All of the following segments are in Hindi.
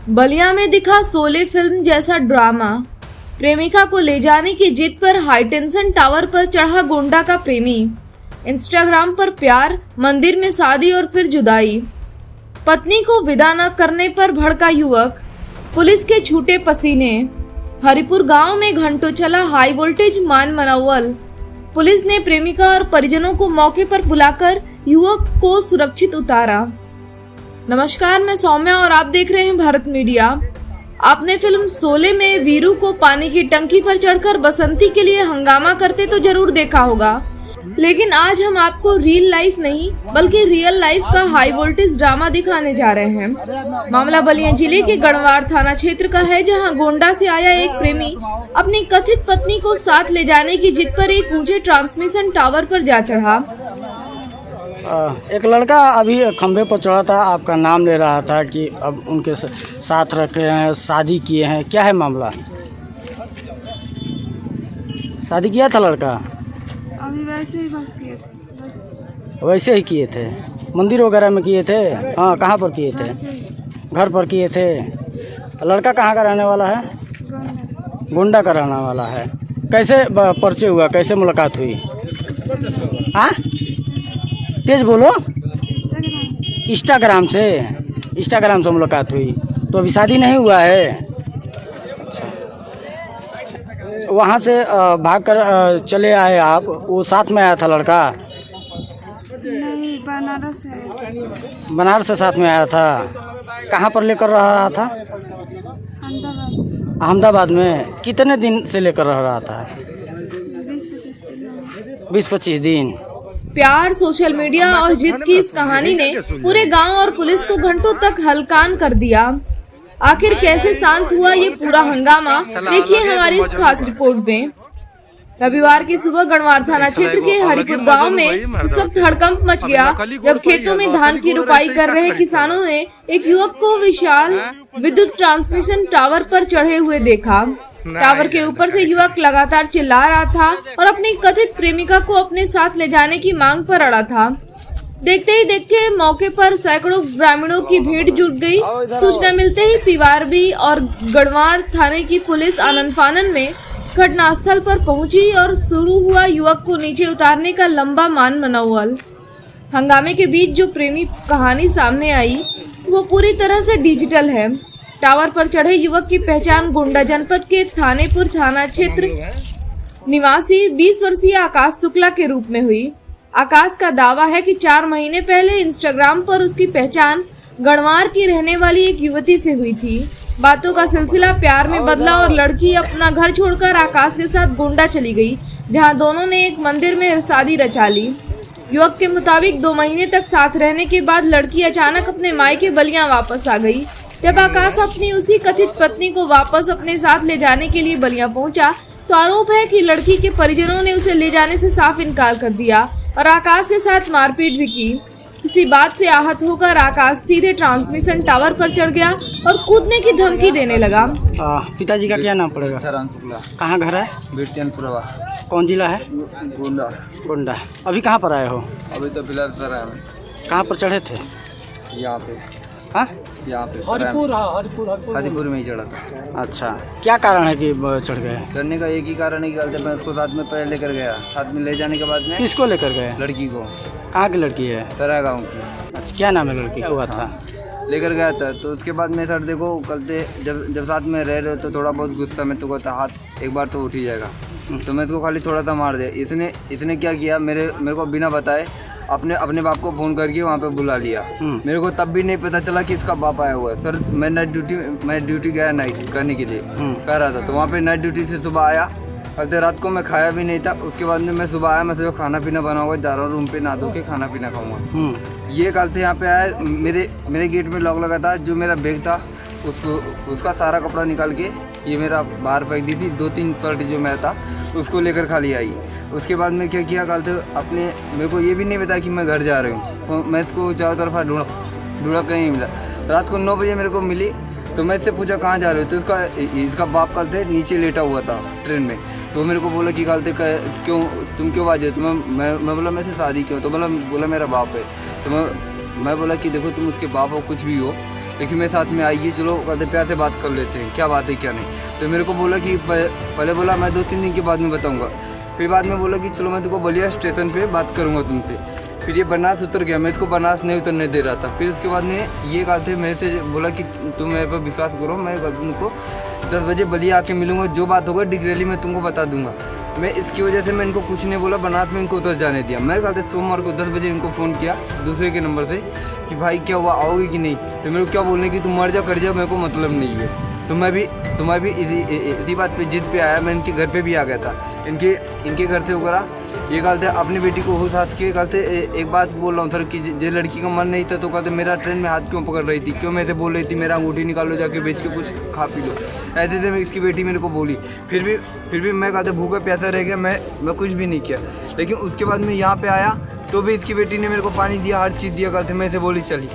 बलिया में दिखा शोले फिल्म जैसा ड्रामा। प्रेमिका को ले जाने की जिद पर हाईटेंशन टावर पर चढ़ा गोंडा का प्रेमी। इंस्टाग्राम पर प्यार, मंदिर में शादी और फिर जुदाई। पत्नी को विदा न करने पर भड़का युवक, पुलिस के छूटे पसीने। हरिपुर गांव में घंटों चला हाई वोल्टेज मान मनावल। पुलिस ने प्रेमिका और परिजनों को मौके पर बुलाकर युवक को सुरक्षित उतारा। नमस्कार, मैं सौम्या और आप देख रहे हैं भारत मीडिया। आपने फिल्म शोले में वीरू को पानी की टंकी पर चढ़कर बसंती के लिए हंगामा करते तो जरूर देखा होगा, लेकिन आज हम आपको रियल लाइफ नहीं बल्कि रियल लाइफ का हाई वोल्टेज ड्रामा दिखाने जा रहे हैं। मामला बलिया जिले के गढ़वार थाना क्षेत्र का है, जहां गोंडा से आया एक प्रेमी अपनी कथित पत्नी को साथ ले जाने की जिद पर एक ऊंचे ट्रांसमिशन टावर पर जा चढ़ा। एक लड़का अभी खंभे पर चढ़ा था, आपका नाम ले रहा था कि अब उनके साथ रखे हैं, शादी किए हैं। क्या है मामला? शादी किया था लड़का? अभी वैसे ही बस किए थे। वैसे ही किए थे? मंदिर वगैरह में किए थे? हाँ, कहाँ पर किए थे? घर पर किए थे। लड़का कहाँ का रहने वाला है? गोंडा का रहने वाला है। कैसे परिचय हुआ, कैसे मुलाकात हुई? हाँ, तेज बोलो। इंस्टाग्राम से मुलाकात हुई। तो अभी शादी नहीं हुआ है? अच्छा, वहाँ से भाग कर चले आए आप? वो साथ में आया था लड़का? नहीं, बनारस है। बनारस से साथ में आया था। कहाँ पर लेकर रहा था? अहमदाबाद में। कितने दिन से लेकर रहा था? 20-25 दिन। प्यार, सोशल मीडिया और जिद की इस कहानी ने पूरे गांव और पुलिस को घंटों तक हलकान कर दिया। आखिर कैसे शांत हुआ ये पूरा हंगामा, देखिए हमारी इस खास रिपोर्ट में। रविवार की सुबह गढ़वार थाना क्षेत्र के हरिपुर गांव में उस वक्त हड़कंप मच गया जब खेतों में धान की रुपाई कर रहे किसानों ने एक युवक को विशाल विद्युत ट्रांसमिशन टावर पर चढ़े हुए देखा। टावर के ऊपर से युवक लगातार चिल्ला रहा था और अपनी कथित प्रेमिका को अपने साथ ले जाने की मांग पर अड़ा था। देखते ही देखते मौके पर सैकड़ों ग्रामीणों की भीड़ जुट गई। सूचना मिलते ही पीवारबी और गढ़वार थाने की पुलिस आनन फानन में घटनास्थल पर पहुंची और शुरू हुआ युवक को नीचे उतारने का लंबा मान मनावल। हंगामे के बीच जो प्रेमी कहानी सामने आई वो पूरी तरह से डिजिटल है। टावर पर चढ़े युवक की पहचान गोंडा जनपद के थानेपुर थाना क्षेत्र निवासी 20 वर्षीय आकाश शुक्ला के रूप में हुई। आकाश का दावा है कि 4 महीने पहले इंस्टाग्राम पर उसकी पहचान गढ़वार की रहने वाली एक युवती से हुई थी। बातों का सिलसिला प्यार में बदला और लड़की अपना घर छोड़कर आकाश के साथ गोंडा चली गई, जहां दोनों ने एक मंदिर में शादी रचा ली। युवक के मुताबिक 2 महीने तक साथ रहने के बाद लड़की अचानक अपने मायके बलिया वापस आ गई। जब आकाश अपनी उसी कथित पत्नी को वापस अपने साथ ले जाने के लिए बलिया पहुंचा तो आरोप है कि लड़की के परिजनों ने उसे ले जाने से साफ इनकार कर दिया और आकाश के साथ मारपीट भी की। इसी बात से आहत होकर आकाश सीधे ट्रांसमिशन टावर पर चढ़ गया और कूदने की धमकी देने लगा। पिताजी का क्या नाम पड़ेगा? कहाँ घर है? बिरटियानपुरवा। कौन जिला है? गोंडा। अभी कहाँ पर आए हो? अभी तो फिलहाल सर आए हैं। कहाँ पर चढ़े थे? यहाँ पे। हाँ, यहाँ पे हरिपुर में ही चढ़ा था। अच्छा, क्या कारण है कि चढ़ गए? चढ़ने का एक ही कारण है कि मैं उसको साथ में पहले लेकर गया। साथ में ले जाने के बाद में किसको लेकर गए? लड़की को। कहाँ की लड़की है? सरा गाँव की। अच्छा, क्या नाम है लड़की? हुआ था लेकर गया था। तो उसके बाद में सर देखो, कल से जब साथ में रह रहे हो तो थोड़ा बहुत गुस्सा में तो कहता हाथ एक बार तो उठ ही जाएगा। तो मैं इसको खाली थोड़ा सा मार दिया। इसने क्या किया, मेरे को बिना बताए अपने बाप को फ़ोन करके वहाँ पे बुला लिया। मेरे को तब भी नहीं पता चला कि इसका बाप आया हुआ है। सर मैं ड्यूटी गया नाइट करने के लिए कह रहा था, तो वहाँ पे नाइट ड्यूटी से सुबह आया। कल रात को मैं खाया भी नहीं था। उसके बाद में मैं सुबह आया, मैं सोचा खाना पीना बनाऊंगा, जा रहा हूँ रूम पे, नहा धो के खाना पीना खाऊंगा। ये कल से यहाँ पे आया, मेरे गेट में लॉक लगा था। जो मेरा बैग था उसका सारा कपड़ा निकाल के ये मेरा बाहर फेंक दी थी। 2-3 शर्ट जो मैं था उसको लेकर खाली आई। उसके बाद में क्या किया, कल से मेरे को ये भी नहीं बताया कि मैं घर जा रही हूँ। तो मैं इसको चारों तरफ ढूंढा, कहीं नहीं मिला। रात को 9 बजे मेरे को मिली तो मैं इससे पूछा कहाँ जा रहे हो, तो इसका बाप कल से नीचे लेटा हुआ था ट्रेन में। तो मेरे को बोला कि कल से तुम क्यों बाजे? तो मैं बोला मैं से शादी क्यों? तो बोला मेरा बाप है। तो मैं बोला कि देखो तुम उसके बाप हो कुछ भी हो, लेकिन मेरे साथ में आइए, चलो कहते प्यार से बात कर लेते हैं, क्या बात है क्या नहीं। तो मेरे को बोला कि पहले बोला मैं 2-3 दिन के बाद में बताऊँगा, फिर बाद में बोला कि चलो मैं तुमको बलिया स्टेशन पे बात करूँगा तुमसे। फिर ये बनारस उतर गया, मैं इसको बनारस नहीं उतरने दे रहा था। फिर उसके बाद में ये कहा थे मेरे से, बोला कि तुम मेरे पर विश्वास करो, मैं तुमको 10 बजे बलिया आके मिलूँगा, जो बात होगा डिटेली मैं तुमको बता दूँगा। मैं इसकी वजह से मैं इनको कुछ नहीं बोला, बनारस में इनको उतर जाने दिया। मैं कहते सोमवार को 10 बजे इनको फ़ोन किया दूसरे के नंबर से कि भाई क्या हुआ, आओगे कि नहीं। तो मेरे को क्या बोलने की तुम मर जाओ कर जाओ, मेरे को मतलब नहीं है। तो मैं भी इसी बात पे जिद पे आया, मैं इनके घर पे भी आ गया था। इनके घर से वगैरह ये कहते अपनी बेटी को हो साथ के कहते एक बात बोल रहा हूँ सर कि जो लड़की का मन नहीं था तो कहते मेरा ट्रेन में हाथ क्यों पकड़ रही थी, क्यों मैं से बोल रही थी मेरा अंगूठी निकालो जाके बेच के कुछ खा पी लो, ऐसे थे। इसकी बेटी मेरे को बोली, फिर भी मैं कहते भूखा प्यासा रह गया, मैं कुछ भी नहीं किया। लेकिन उसके बाद मैं यहाँ पे आया तो भी इसकी बेटी ने मेरे को पानी दिया, हर चीज़ दिया, कहते मैं से बोली चली।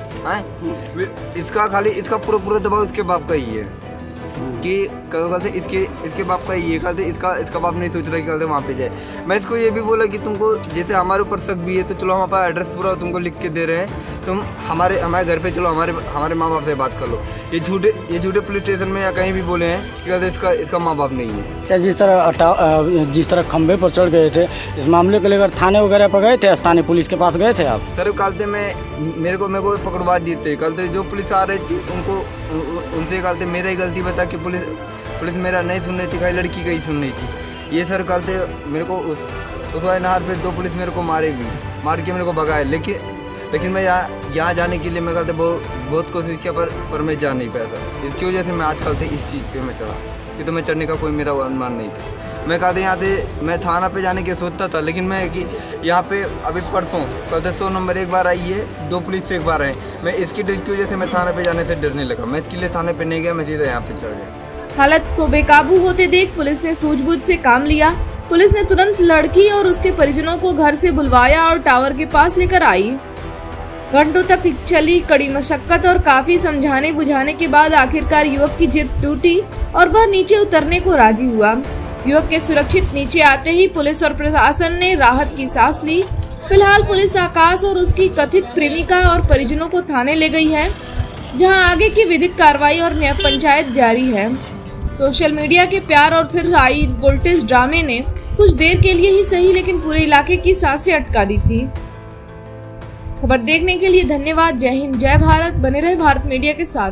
इसका खाली इसका पूरा दबाव इसके बाप का ही है कि कहते इसके बाप का ये कहते इसका बाप नहीं सोच रहा कि कहते वहाँ पे जाए। मैं इसको ये भी बोला कि तुमको जैसे हमारे ऊपर शक भी है तो चलो हम अपना एड्रेस पूरा तुमको लिख के दे रहे हैं, तुम हमारे घर पे चलो, हमारे माँ बाप से बात कर लो। ये झूठे पुलिस स्टेशन में या कहीं भी बोले हैं कि कहते इसका माँ बाप नहीं है। क्या जिस तरह खंभे पर चढ़ गए थे, इस मामले को लेकर थाने वगैरह पर गए थे, स्थानीय पुलिस के पास गए थे आप? सर कहते मेरे को पकड़वा दिए थे, कहते जो पुलिस आ रही थी उनसे कहते मेरा ही गलती बता कि पुलिस मेरा नहीं सुन रही थी, खाली लड़की का ही सुन रही थी। ये सर कहते मेरे को उस वाले नहर पे 2 पुलिस मेरे को मार के मेरे को भगाए। लेकिन मैं यहाँ जाने के लिए मैं कहते बहुत कोशिश किया पर मैं जा नहीं पाया था। इसकी वजह से मैं आजकल से इस चीज़ पे मैं चढ़ा, कि तो मैं चढ़ने का कोई मेरा अनुमान नहीं था। मैं कहते यहाँ से मैं थाना पे जाने के सोचता था, लेकिन मैं कि यहाँ पे अभी परसों कहते 100 नंबर एक बार आई है, 2 पुलिस से एक बार आए। मैं इसकी डर की वजह से मैं थाने पे जाने से डरने लगा, मैं इसके लिए थाने पे नहीं गया, मैं सीधा यहाँ पे चढ़ गया। हालत को बेकाबू होते देख पुलिस ने सूझबूझ से काम लिया। पुलिस ने तुरंत लड़की और उसके परिजनों को घर से बुलवाया और टावर के पास लेकर आई। घंटों तक चली कड़ी मशक्कत और काफी समझाने बुझाने के बाद आखिरकार युवक की जिद टूटी और वह नीचे उतरने को राजी हुआ। युवक के सुरक्षित नीचे आते ही पुलिस और प्रशासन ने राहत की सांस ली। फिलहाल पुलिस आकाश और उसकी कथित प्रेमिका और परिजनों को थाने ले गई है, जहां आगे की विधिक कार्रवाई और न्याय पंचायत जारी है। सोशल मीडिया के प्यार और फिर हाई वोल्टेज ड्रामे ने कुछ देर के लिए ही सही लेकिन पूरे इलाके की सांसें अटका दी थी। खबर देखने के लिए धन्यवाद। जय हिंद, जय भारत। बने रहे भारत मीडिया के साथ।